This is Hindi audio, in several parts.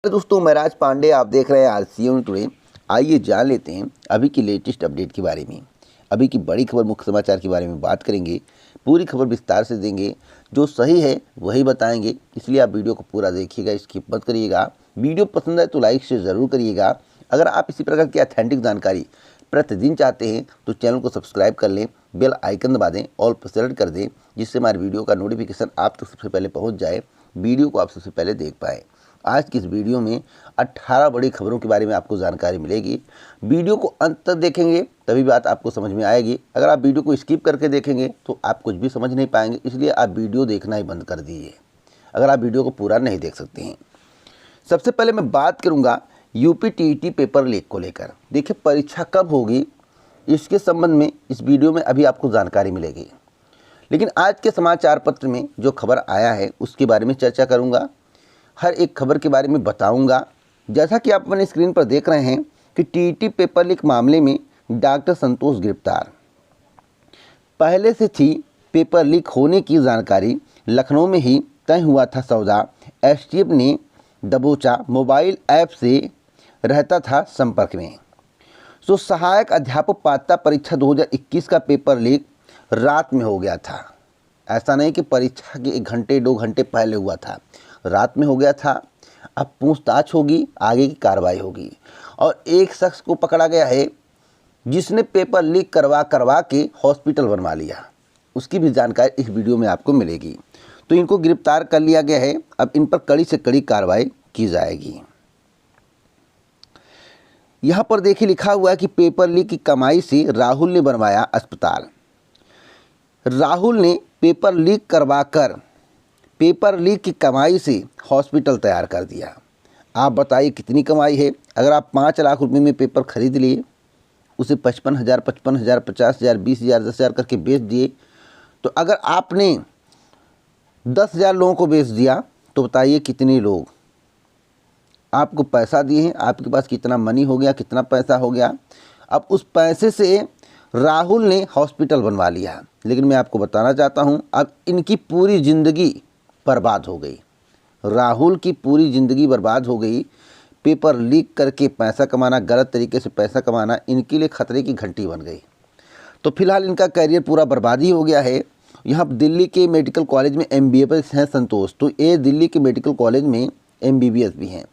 तो दोस्तों मैं राज पांडे, आप देख रहे हैं आरसीएम टुडे। आइए जान लेते हैं अभी की लेटेस्ट अपडेट के बारे में। अभी की बड़ी खबर, मुख्य समाचार के बारे में बात करेंगे। पूरी खबर विस्तार से देंगे, जो सही है वही बताएंगे, इसलिए आप वीडियो को पूरा देखिएगा, स्किप मत करिएगा। वीडियो पसंद है तो लाइक शेयर ज़रूर करिएगा। अगर आप इसी प्रकार की ऑथेंटिक जानकारी प्रतिदिन चाहते हैं तो चैनल को सब्सक्राइब कर लें, बेल आइकन दबा दें, ऑल पर सेलेक्ट कर दें, जिससे हमारे वीडियो का नोटिफिकेशन आप तक सबसे पहले पहुँच जाए, वीडियो को आप सबसे पहले देख पाएँ। आज की इस वीडियो में 18 बड़ी खबरों के बारे में आपको जानकारी मिलेगी। वीडियो को अंत तक देखेंगे तभी बात आपको समझ में आएगी। अगर आप वीडियो को स्किप करके देखेंगे तो आप कुछ भी समझ नहीं पाएंगे, इसलिए आप वीडियो देखना ही बंद कर दीजिए अगर आप वीडियो को पूरा नहीं देख सकते हैं। सबसे पहले मैं बात करूंगा यूपी टीईटी पेपर लीक को लेकर। देखिए, परीक्षा कब होगी इसके संबंध में इस वीडियो में अभी आपको जानकारी मिलेगी, लेकिन आज के समाचार पत्र में जो खबर आया है उसके बारे में चर्चा करूँगा। हर एक खबर के बारे में बताऊंगा। जैसा कि आप अपने स्क्रीन पर देख रहे हैं कि टीईटी पेपर लीक मामले में डॉक्टर संतोष गिरफ्तार। पहले से थी पेपर लीक होने की जानकारी, लखनऊ में ही तय हुआ था सौदा। एसटीएफ ने दबोचा, मोबाइल ऐप से रहता था संपर्क में। सहायक अध्यापक पात्रता परीक्षा 2021 का पेपर लीक रात में हो गया था। ऐसा नहीं कि परीक्षा के 1 घंटे 2 घंटे पहले हुआ था, रात में हो गया था। अब पूछताछ होगी, आगे की कार्रवाई होगी। और एक शख्स को पकड़ा गया है जिसने पेपर लीक करवा के हॉस्पिटल बनवा लिया। उसकी भी जानकारी इस वीडियो में आपको मिलेगी। तो इनको गिरफ्तार कर लिया गया है। अब इन पर कड़ी से कड़ी कार्रवाई की जाएगी। यहाँ पर देखिए लिखा हुआ है कि पेपर लीक की कमाई से राहुल ने बनवाया अस्पताल। राहुल ने पेपर लीक करवाकर पेपर लीक की कमाई से हॉस्पिटल तैयार कर दिया। आप बताइए कितनी कमाई है। अगर आप 5 लाख रुपए में पेपर खरीद लिए, उसे 55,000, 50,000, 50,000, 20,000, 10,000 करके बेच दिए, तो अगर आपने 10,000 लोगों को बेच दिया तो बताइए कितने लोग आपको पैसा दिए हैं, आपके पास कितना मनी हो गया, कितना पैसा हो गया। अब उस पैसे से राहुल ने हॉस्पिटल बनवा लिया। लेकिन मैं आपको बताना चाहता हूँ, अब इनकी पूरी ज़िंदगी बर्बाद हो गई। राहुल की पूरी ज़िंदगी बर्बाद हो गई। पेपर लीक करके पैसा कमाना, गलत तरीके से पैसा कमाना इनके लिए खतरे की घंटी बन गई। तो फिलहाल इनका करियर पूरा बर्बादी हो गया है। यहाँ दिल्ली के मेडिकल कॉलेज में MBBS हैं संतोष, तो ये दिल्ली के मेडिकल कॉलेज में MBBS भी हैं।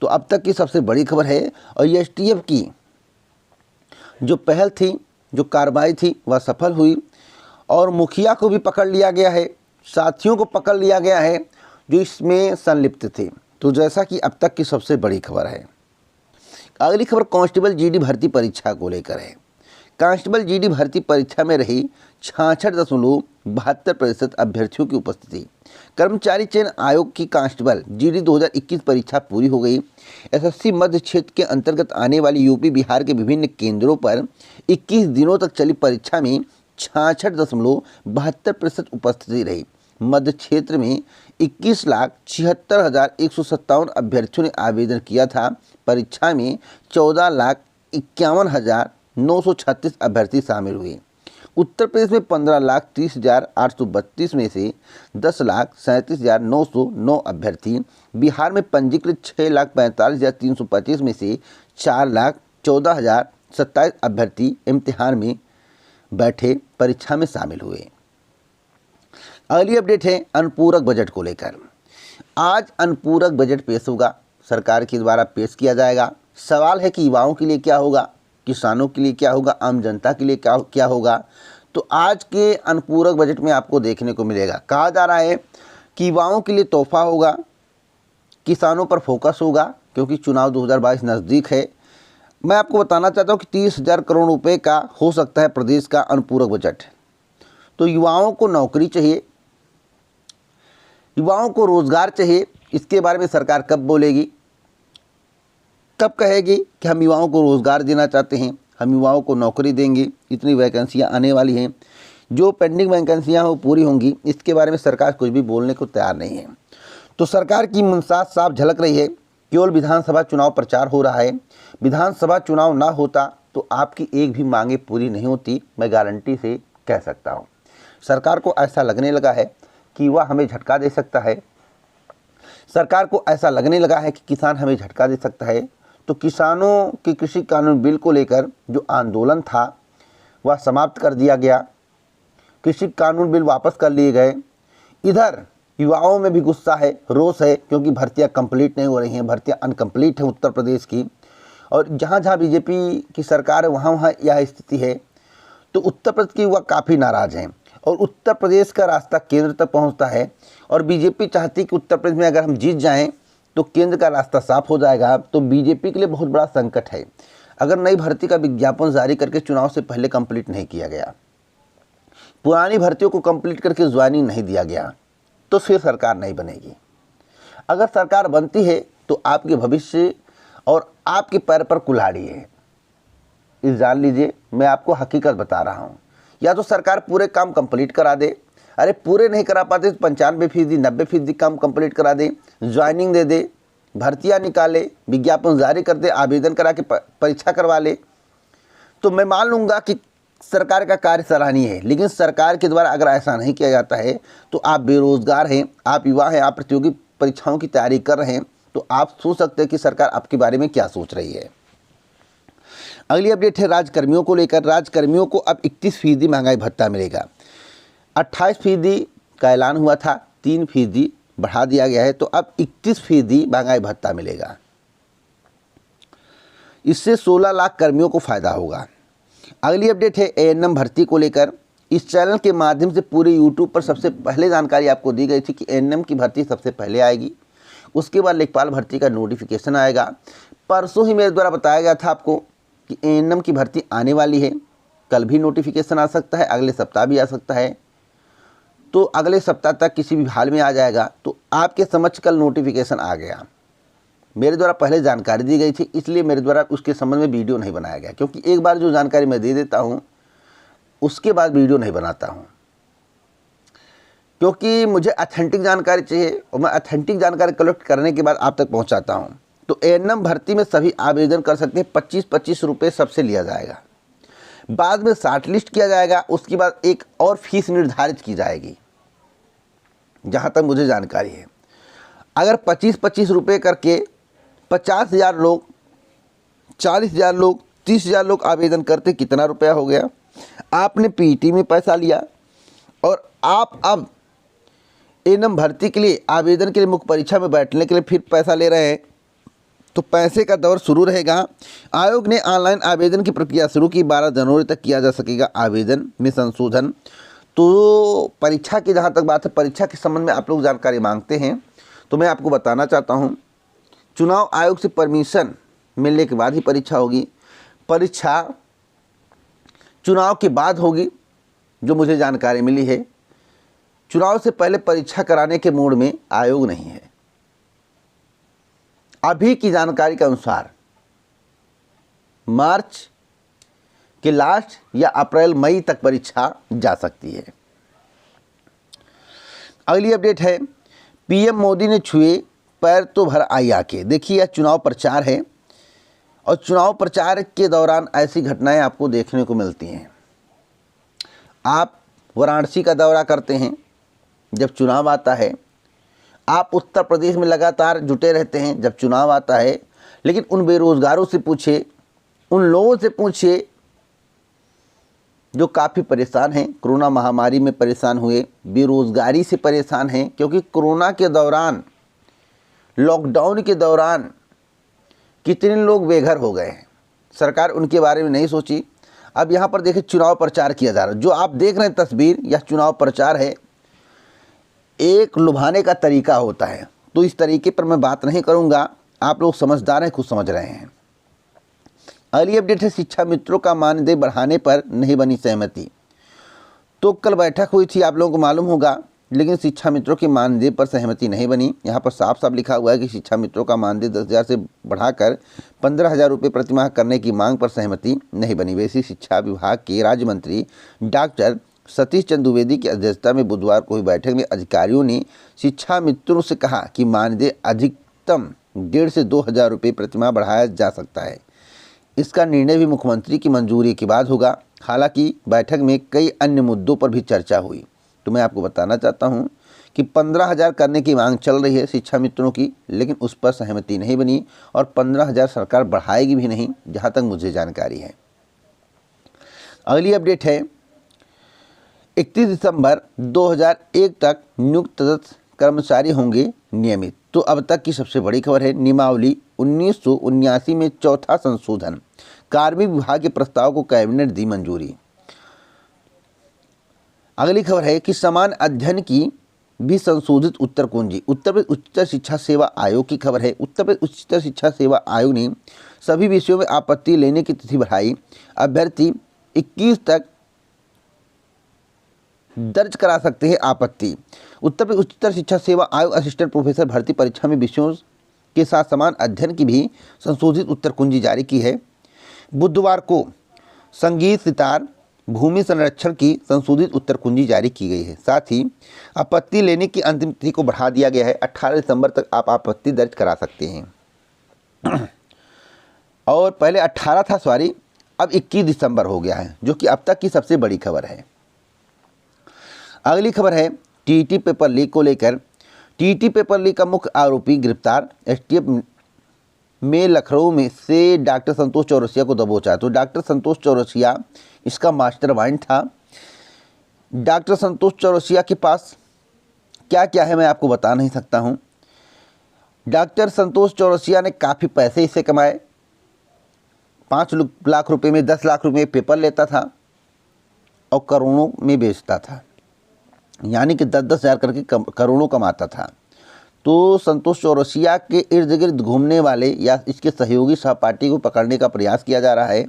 तो अब तक की सबसे बड़ी खबर है। और एसटीएफ की जो पहल थी, जो कार्रवाई थी, वह सफल हुई और मुखिया को भी पकड़ लिया गया है, साथियों को पकड़ लिया गया है जो इसमें संलिप्त थे। तो जैसा कि अब तक की सबसे बड़ी खबर है। अगली खबर कांस्टेबल जीडी भर्ती परीक्षा को लेकर है। कांस्टेबल जीडी भर्ती परीक्षा में रही 66.72% अभ्यर्थियों की उपस्थिति। कर्मचारी चयन आयोग की कांस्टेबल जीडी 2021 परीक्षा पूरी हो गई। एसएससी मध्य क्षेत्र के अंतर्गत आने वाली यूपी बिहार के विभिन्न केंद्रों पर 21 दिनों तक चली परीक्षा में 66.72% उपस्थिति रही। मध्य क्षेत्र में 21,76,157 अभ्यर्थियों ने आवेदन किया था। परीक्षा में 14,51,936 अभ्यर्थी शामिल हुए। उत्तर प्रदेश में 15,30,832 में से 10,37,909 अभ्यर्थी, बिहार में पंजीकृत 6,45,325 में से 4,14,027 अभ्यर्थी इम्तिहान में बैठे परीक्षा में शामिल हुए। अगली अपडेट है अनुपूरक बजट को लेकर। आज अनुपूरक बजट पेश होगा, सरकार के द्वारा पेश किया जाएगा। सवाल है कि युवाओं के लिए क्या होगा, किसानों के लिए क्या होगा, आम जनता के लिए क्या होगा। तो आज के अनुपूरक बजट में आपको देखने को मिलेगा। कहा जा रहा है कि युवाओं के लिए तोहफा होगा, किसानों पर फोकस होगा क्योंकि चुनाव 2022 नज़दीक है। मैं आपको बताना चाहता हूँ कि 30,000 करोड़ रुपए का हो सकता है प्रदेश का अनुपूरक बजट। तो युवाओं को नौकरी चाहिए, युवाओं को रोजगार चाहिए। इसके बारे में सरकार कब बोलेगी, कब कहेगी कि हम युवाओं को रोजगार देना चाहते हैं, हम युवाओं को नौकरी देंगे, इतनी वैकेंसियां आने वाली हैं, जो पेंडिंग वैकेंसियां वो पूरी होंगी, इसके बारे में सरकार कुछ भी बोलने को तैयार नहीं है। तो सरकार की मंशा साफ झलक रही है। केवल विधानसभा चुनाव प्रचार हो रहा है। विधानसभा चुनाव ना होता तो आपकी एक भी मांगे पूरी नहीं होती, मैं गारंटी से कह सकता हूँ। सरकार को ऐसा लगने लगा है कि वह हमें झटका दे सकता है। सरकार को ऐसा लगने लगा है कि किसान हमें झटका दे सकता है, तो किसानों के कृषि कानून बिल को लेकर जो आंदोलन था वह समाप्त कर दिया गया। कृषि कानून बिल वापस कर लिए गए। इधर युवाओं में भी गुस्सा है, रोष है, क्योंकि भर्तियां कंप्लीट नहीं हो रही हैं, भर्तियां अनकम्प्लीट हैं उत्तर प्रदेश की। और जहाँ जहाँ बीजेपी की सरकार है वहाँ वहाँ यह स्थिति है। तो उत्तर प्रदेश के युवा काफ़ी नाराज़ हैं और उत्तर प्रदेश का रास्ता केंद्र तक पहुँचता है। और बीजेपी चाहती है कि उत्तर प्रदेश में अगर हम जीत जाएं तो केंद्र का रास्ता साफ हो जाएगा। तो बीजेपी के लिए बहुत बड़ा संकट है अगर नई भर्ती का विज्ञापन जारी करके चुनाव से पहले कंप्लीट नहीं किया गया, पुरानी भर्तियों को कंप्लीट करके ज्वाइनिंग नहीं दिया गया, तो फिर सरकार नहीं बनेगी। अगर सरकार बनती है तो आपके भविष्य और आपके पैर पर कुल्हाड़ी है, इस जान लीजिए। मैं आपको हकीकत बता रहा हूँ। या तो सरकार पूरे काम कंप्लीट करा दे, अरे पूरे नहीं करा पाते तो 95%, 90% काम कंप्लीट करा दे, ज्वाइनिंग दे दे, भर्तियां निकाले, विज्ञापन जारी कर दे, आवेदन करा के परीक्षा करवा ले, तो मैं मान लूँगा कि सरकार का कार्य सराहनीय है। लेकिन सरकार के द्वारा अगर ऐसा नहीं किया जाता है तो आप बेरोजगार हैं, आप युवा हैं, आप प्रतियोगी परीक्षाओं की तैयारी कर रहे हैं, तो आप सोच सकते हैं कि सरकार आपके बारे में क्या सोच रही है। अगली अपडेट है राज्यकर्मियों को लेकर। राज्यकर्मियों को अब 31% महंगाई भत्ता मिलेगा। 28% का ऐलान हुआ था, 3% बढ़ा दिया गया है, तो अब 31% महंगाई भत्ता मिलेगा। इससे 16 लाख कर्मियों को फायदा होगा। अगली अपडेट है एएनएम भर्ती को लेकर। इस चैनल के माध्यम से पूरे यूट्यूब पर सबसे पहले जानकारी आपको दी गई थी कि एएनएम की भर्ती सबसे पहले आएगी, उसके बाद लेखपाल भर्ती का नोटिफिकेशन आएगा। परसों ही मेरे द्वारा बताया गया था आपको कि एएनएम की भर्ती आने वाली है, कल भी नोटिफिकेशन आ सकता है, अगले सप्ताह भी आ सकता है, तो अगले सप्ताह तक किसी भी हाल में आ जाएगा। तो आपके समक्ष कल नोटिफिकेशन आ गया, मेरे द्वारा पहले जानकारी दी गई थी, इसलिए मेरे द्वारा उसके संबंध में वीडियो नहीं बनाया गया, क्योंकि एक बार जो जानकारी मैं दे देता हूँ उसके बाद वीडियो नहीं बनाता हूँ, क्योंकि मुझे ऑथेंटिक जानकारी चाहिए और मैं ऑथेंटिक जानकारी कलेक्ट करने के बाद आप तक पहुँचाता हूँ। तो एएनएम भर्ती में सभी आवेदन कर सकते हैं, 25-25 रुपये सबसे लिया जाएगा। बाद में शार्ट लिस्ट किया जाएगा, उसके बाद एक और फीस निर्धारित की जाएगी, जहाँ तक मुझे जानकारी है। अगर 25-25 रुपये करके 50,000 लोग, 40,000 लोग, 30,000 लोग आवेदन करते, कितना रुपया हो गया? आपने पीईटी में पैसा लिया और आप अब एएनएम भर्ती के लिए आवेदन के लिए मुख्य परीक्षा में बैठने के लिए फिर पैसा ले रहे हैं, तो पैसे का दौर शुरू रहेगा। आयोग ने ऑनलाइन आवेदन की प्रक्रिया शुरू की, 12 जनवरी तक किया जा सकेगा आवेदन में संशोधन। तो परीक्षा की जहाँ तक बात है, परीक्षा के संबंध में आप लोग जानकारी मांगते हैं, तो मैं आपको बताना चाहता हूँ, चुनाव आयोग से परमिशन मिलने के बाद ही परीक्षा होगी। परीक्षा चुनाव के बाद होगी, जो मुझे जानकारी मिली है। चुनाव से पहले परीक्षा कराने के मूड में आयोग नहीं है। अभी की जानकारी के अनुसार मार्च के लास्ट या अप्रैल मई तक परीक्षा जा सकती है। अगली अपडेट है पीएम मोदी ने छुए पैर तो भर आई आके। देखिए, यह चुनाव प्रचार है और चुनाव प्रचार के दौरान ऐसी घटनाएं आपको देखने को मिलती हैं। आप वाराणसी का दौरा करते हैं जब चुनाव आता है, आप उत्तर प्रदेश में लगातार जुटे रहते हैं जब चुनाव आता है, लेकिन उन बेरोजगारों से पूछिए, उन लोगों से पूछिए जो काफ़ी परेशान हैं, कोरोना महामारी में परेशान हुए, बेरोजगारी से परेशान हैं, क्योंकि कोरोना के दौरान, लॉकडाउन के दौरान कितने लोग बेघर हो गए हैं, सरकार उनके बारे में नहीं सोची। अब यहाँ पर देखिए चुनाव प्रचार किया जा रहा है, जो आप देख रहे हैं तस्वीर, यह चुनाव प्रचार है। एक लुभाने का तरीका होता है, तो इस तरीके पर मैं बात नहीं करूँगा, आप लोग समझदार हैं, खुद समझ रहे हैं। अगली अपडेट है शिक्षा मित्रों का मानदेय बढ़ाने पर नहीं बनी सहमति। तो कल बैठक हुई थी, आप लोगों को मालूम होगा, लेकिन शिक्षा मित्रों के मानदेय पर सहमति नहीं बनी। यहाँ पर साफ साफ लिखा हुआ है कि शिक्षा मित्रों का मानदेय 10,000 से बढ़ाकर 15,000 रुपये प्रतिमाह करने की मांग पर सहमति नहीं बनी। वैसे शिक्षा विभाग के राज्य मंत्री डॉक्टर सतीश चंद्र द्विवेदी की अध्यक्षता में बुधवार को हुई बैठक में अधिकारियों ने शिक्षा मित्रों से कहा कि मानदेय अधिकतम 1,500 से 2,000 रुपये प्रतिमाह बढ़ाया जा सकता है। इसका निर्णय भी मुख्यमंत्री की मंजूरी के बाद होगा। हालांकि बैठक में कई अन्य मुद्दों पर भी चर्चा हुई। तो मैं आपको बताना चाहता हूं कि 15,000 करने की मांग चल रही है शिक्षा मित्रों की, लेकिन उस पर सहमति नहीं बनी और 15,000 सरकार बढ़ाएगी भी नहीं, जहां तक मुझे जानकारी है। अगली अपडेट है 31 दिसंबर 2001 तक नियुक्त कर्मचारी होंगे नियमित। तो अब तक की सबसे बड़ी खबर है नियमावली 1979 में चौथा संशोधन, कार्मिक विभाग के प्रस्ताव को कैबिनेट दी मंजूरी। अगली खबर है कि समान अध्ययन की भी संशोधित उत्तर कुंजी। उत्तर प्रदेश उच्चतर शिक्षा सेवा आयोग की खबर है। उत्तर प्रदेश उच्चतर शिक्षा सेवा आयोग ने सभी विषयों में आपत्ति लेने की तिथि बढ़ाई। अभ्यर्थी 21 तक दर्ज करा सकते हैं आपत्ति। उत्तर प्रदेश उच्चतर शिक्षा सेवा आयोग असिस्टेंट प्रोफेसर भर्ती परीक्षा में विषयों के साथ समान अध्ययन की भी संशोधित उत्तर कुंजी जारी की है। बुधवार को संगीत सितार भूमि संरक्षण की संशोधित उत्तर कुंजी जारी की गई है। साथ ही आपत्ति लेने की अंतिम तिथि को बढ़ा दिया गया है। 18 दिसंबर तक आप आपत्ति दर्ज करा सकते हैं और पहले 18 था, सॉरी, अब 21 दिसंबर हो गया है, जो कि अब तक की सबसे बड़ी खबर है। अगली खबर है टीईटी पेपर लीक को लेकर। टीईटी पेपर लीक का मुख्य आरोपी गिरफ्तार। एसटीएफ में लखनऊ में से डॉक्टर संतोष चौरसिया को दबोचा। तो डॉक्टर संतोष चौरसिया इसका मास्टरमाइंड था। डॉक्टर संतोष चौरसिया के पास क्या क्या है मैं आपको बता नहीं सकता हूं। डॉक्टर संतोष चौरसिया ने काफ़ी पैसे इससे कमाए। 5 लाख रुपए में 10 लाख रुपए पेपर लेता था और करोड़ों में बेचता था, यानी कि 10-10 हज़ार करके करोड़ों कमाता था। तो संतोष चौरसिया के इर्द गिर्द घूमने वाले या इसके सहयोगी सहपाठी को पकड़ने का प्रयास किया जा रहा है।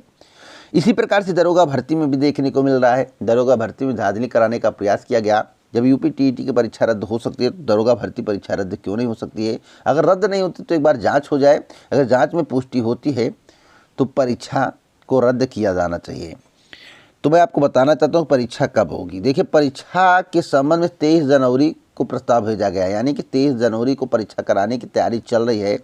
इसी प्रकार से दरोगा भर्ती में भी देखने को मिल रहा है। दरोगा भर्ती में धांधली कराने का प्रयास किया गया। जब यूपी टीईटी की परीक्षा रद्द हो सकती है तो दरोगा भर्ती परीक्षा रद्द क्यों नहीं हो सकती है? अगर रद्द नहीं होती तो एक बार जाँच हो जाए। अगर जाँच में पुष्टि होती है तो परीक्षा को रद्द किया जाना चाहिए। तो मैं आपको बताना चाहता हूँ परीक्षा कब होगी। देखिए, परीक्षा के संबंध में 23 जनवरी को प्रस्ताव भेजा गया है, यानी कि 23 जनवरी को परीक्षा कराने की तैयारी चल रही है,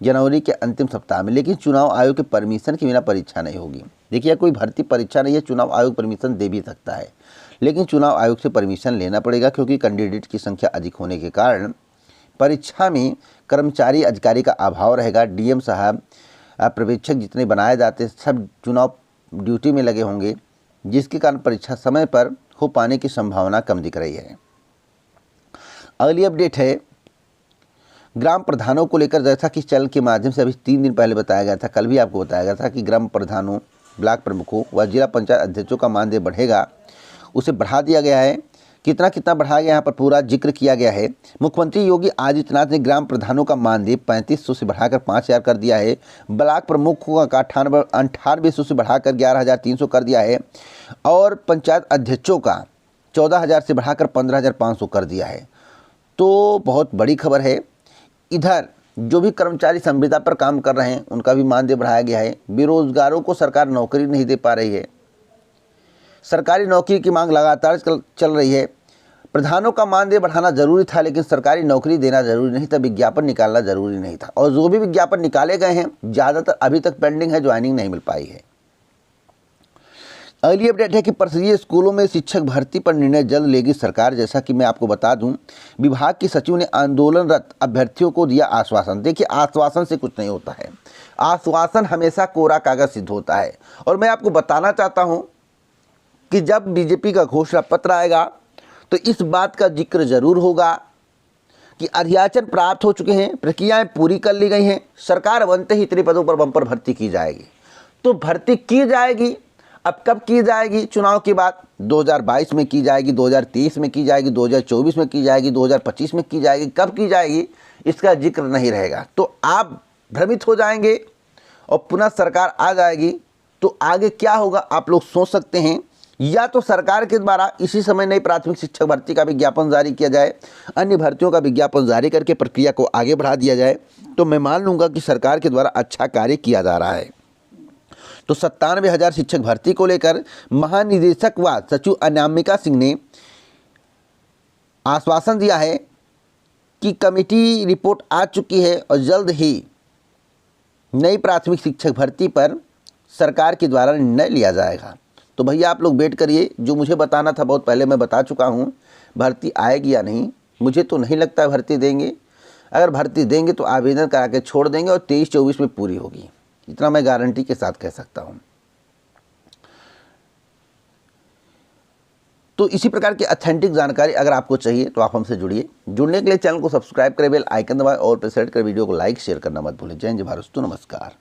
जनवरी के अंतिम सप्ताह में। लेकिन चुनाव आयोग के परमिशन के बिना परीक्षा नहीं होगी। देखिए, कोई भर्ती परीक्षा नहीं है, चुनाव आयोग परमिशन दे भी सकता है, लेकिन चुनाव आयोग से परमिशन लेना पड़ेगा, क्योंकि कैंडिडेट की संख्या अधिक होने के कारण परीक्षा में कर्मचारी अधिकारी का अभाव रहेगा। डीएम साहब, पर्यवेक्षक जितने बनाए जाते हैं सब चुनाव ड्यूटी में लगे होंगे, जिसके कारण परीक्षा समय पर हो पाने की संभावना कम दिख रही है। अगली अपडेट है ग्राम प्रधानों को लेकर। जैसा कि चैनल के माध्यम से अभी 3 दिन पहले बताया गया था, कल भी आपको बताया गया था कि ग्राम प्रधानों, ब्लॉक प्रमुखों व जिला पंचायत अध्यक्षों का मानदेय बढ़ेगा, उसे बढ़ा दिया गया है। कितना कितना बढ़ाया गया, यहाँ पर पूरा जिक्र किया गया है। मुख्यमंत्री योगी आदित्यनाथ ने ग्राम प्रधानों का मानदेय 3500 से बढ़ाकर 5,000 कर दिया है। ब्लॉक प्रमुखों का 9800 से बढ़ाकर 11,300 कर दिया है और पंचायत अध्यक्षों का 14,000 से बढ़ाकर 15,500 कर दिया है। तो बहुत बड़ी खबर है। इधर जो भी कर्मचारी संविदा पर काम कर रहे हैं उनका भी मानदेय बढ़ाया गया है। बेरोजगारों को सरकार नौकरी नहीं दे पा रही है। सरकारी नौकरी की मांग लगातार चल रही है। प्रधानों का मानदेय बढ़ाना जरूरी था, लेकिन सरकारी नौकरी देना जरूरी नहीं था, विज्ञापन निकालना जरूरी नहीं था। और जो भी विज्ञापन निकाले गए हैं ज़्यादातर अभी तक पेंडिंग है, ज्वाइनिंग नहीं मिल पाई है। अगली अपडेट है कि परिषदीय स्कूलों में शिक्षक भर्ती पर निर्णय जल्द लेगी सरकार। जैसा कि मैं आपको बता दूं, विभाग की सचिव ने आंदोलनरत अभ्यर्थियों को दिया आश्वासन। देखिए, आश्वासन से कुछ नहीं होता है, आश्वासन हमेशा कोरा कागज सिद्ध होता है। और मैं आपको बताना चाहता हूं कि जब बीजेपी का घोषणा पत्र आएगा तो इस बात का जिक्र जरूर होगा कि अध्याचन प्राप्त हो चुके हैं, प्रक्रियाएं पूरी कर ली गई हैं, सरकार बनते ही इतने पदों पर बम्पर भर्ती की जाएगी। तो भर्ती की जाएगी, अब कब की जाएगी? चुनाव के बाद 2022 में की जाएगी, 2023 में की जाएगी, 2024 में की जाएगी, 2025 में की जाएगी, कब की जाएगी इसका जिक्र नहीं रहेगा। तो आप भ्रमित हो जाएंगे और पुनः सरकार आ जाएगी तो आगे क्या होगा आप लोग सोच सकते हैं। या तो सरकार के द्वारा इसी समय नई प्राथमिक शिक्षक भर्ती का विज्ञापन जारी किया जाए, अन्य भर्तियों का विज्ञापन जारी करके प्रक्रिया को आगे बढ़ा दिया जाए, तो मैं मान लूँगा कि सरकार के द्वारा अच्छा कार्य किया जा रहा है। तो 97,000 शिक्षक भर्ती को लेकर महानिदेशक व सचिव अनामिका सिंह ने आश्वासन दिया है कि कमेटी रिपोर्ट आ चुकी है और जल्द ही नई प्राथमिक शिक्षक भर्ती पर सरकार के द्वारा निर्णय लिया जाएगा। तो भैया आप लोग वेट करिए, जो मुझे बताना था बहुत पहले मैं बता चुका हूँ, भर्ती आएगी या नहीं मुझे तो नहीं लगता भर्ती देंगे। अगर भर्ती देंगे तो आवेदन करा के छोड़ देंगे और 23-24 में पूरी होगी, इतना मैं गारंटी के साथ कह सकता हूँ। तो इसी प्रकार की ऑथेंटिक जानकारी अगर आपको चाहिए तो आप हमसे जुड़िए। जुड़ने के लिए चैनल को सब्सक्राइब करें, बेल आइकन दबाएं और प्रेस कर वीडियो को लाइक शेयर करना मत भूलें। जय हिंद, जय भारत, नमस्कार।